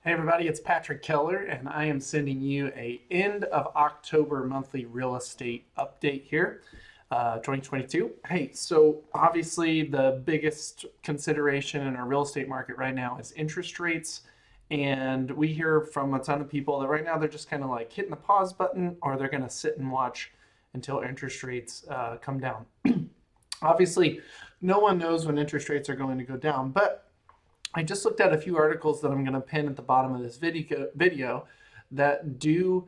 Hey everybody, it's Patrick Keller, and I am sending you a end of October monthly real estate update here, 2022. Hey, so obviously the biggest consideration in our real estate market right now is interest rates, and we hear from a ton of people that right now they're just kind of like hitting the pause button, or they're going to sit and watch until interest rates come down. Obviously, no one knows when interest rates are going to go down, but I just looked at a few articles that I'm going to pin at the bottom of this video that do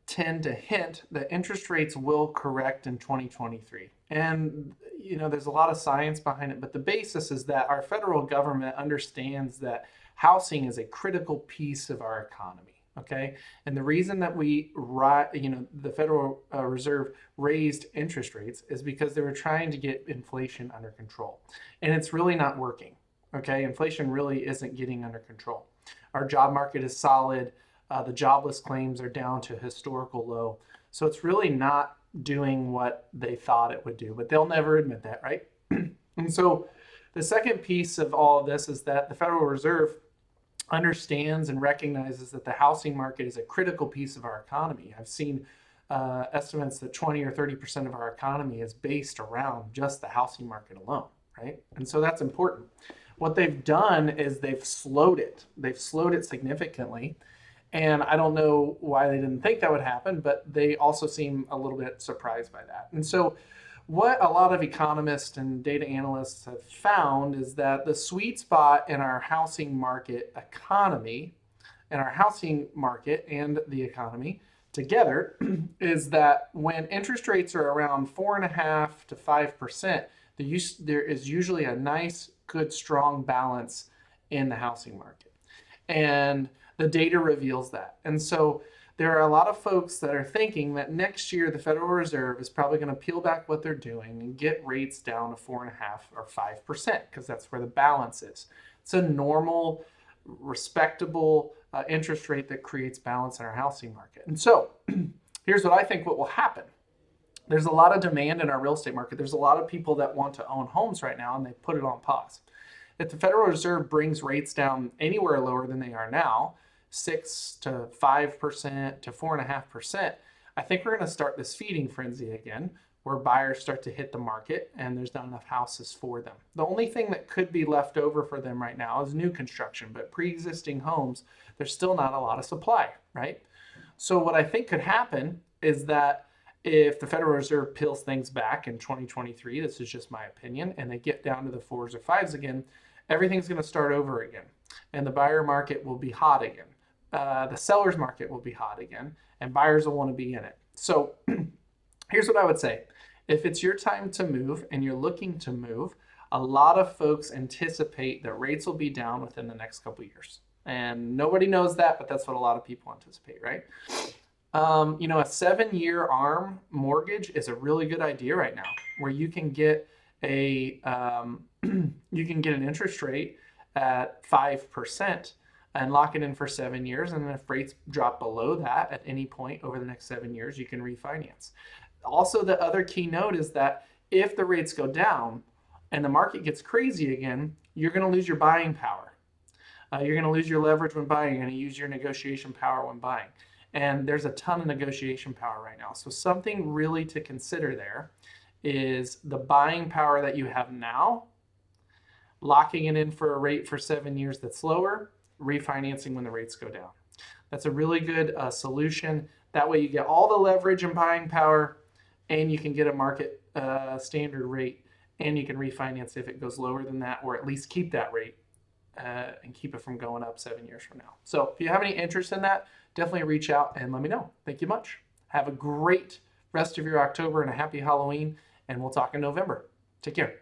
tend to hint that interest rates will correct in 2023. And, there's a lot of science behind it, but the basis is that our federal government understands that housing is a critical piece of our economy. Okay. And the reason that the Federal Reserve raised interest rates is because they were trying to get inflation under control. And it's really not working. Okay, inflation really isn't getting under control. Our job market is solid. The jobless claims are down to a historical low. So it's really not doing what they thought it would do, but they'll never admit that, right? And so the second piece of all of this is that the Federal Reserve understands and recognizes that the housing market is a critical piece of our economy. I've seen estimates that 20 or 30% of our economy is based around just the housing market alone, right? And so that's important. What they've done is they've slowed it. They've slowed it significantly. And I don't know why they didn't think that would happen, but they also seem a little bit surprised by that. And so what a lot of economists and data analysts have found is that the sweet spot in our housing market economy, and our housing market and the economy together is that when interest rates are around 4.5% to 5%, there is usually a nice, good, strong balance in the housing market. And the data reveals that. And so there are a lot of folks that are thinking that next year the Federal Reserve is probably going to peel back what they're doing and get rates down to 4.5% or 5%, because that's where the balance is. It's a normal, respectable interest rate that creates balance in our housing market. And so here's what I think what will happen. There's a lot of demand in our real estate market. There's a lot of people that want to own homes right now, and they put it on pause. If the Federal Reserve brings rates down anywhere lower than they are now, 6 to 5% to 4.5%, I think we're going to start this feeding frenzy again, where buyers start to hit the market and there's not enough houses for them. The only thing that could be left over for them right now is new construction, but pre-existing homes, there's still not a lot of supply, right? So what I think could happen is that if the Federal Reserve peels things back in 2023, this is just my opinion, and they get down to the 4s or 5s again, everything's going to start over again. And the buyer market will be hot again. The seller's market will be hot again, and buyers will want to be in it. So here's what I would say. If it's your time to move and you're looking to move, a lot of folks anticipate that rates will be down within the next couple of years. And nobody knows that, but that's what a lot of people anticipate, right? A 7-year ARM mortgage is a really good idea right now, where you can get an interest rate at 5% and lock it in for 7 years. And then if rates drop below that at any point over the next 7 years, you can refinance. Also, the other key note is that if the rates go down and the market gets crazy again, you're going to lose your buying power. You're going to lose your leverage when buying. You're going to use your negotiation power when buying. And there's a ton of negotiation power right now. So something really to consider there is the buying power that you have now, locking it in for a rate for 7 years that's lower, refinancing when the rates go down. That's a really good solution. That way you get all the leverage and buying power, and you can get a market standard rate, and you can refinance if it goes lower than that, or at least keep that rate and keep it from going up 7 years from now. So if you have any interest in that, definitely reach out and let me know. Thank you much. Have a great rest of your October and a happy Halloween, and we'll talk in November. Take care.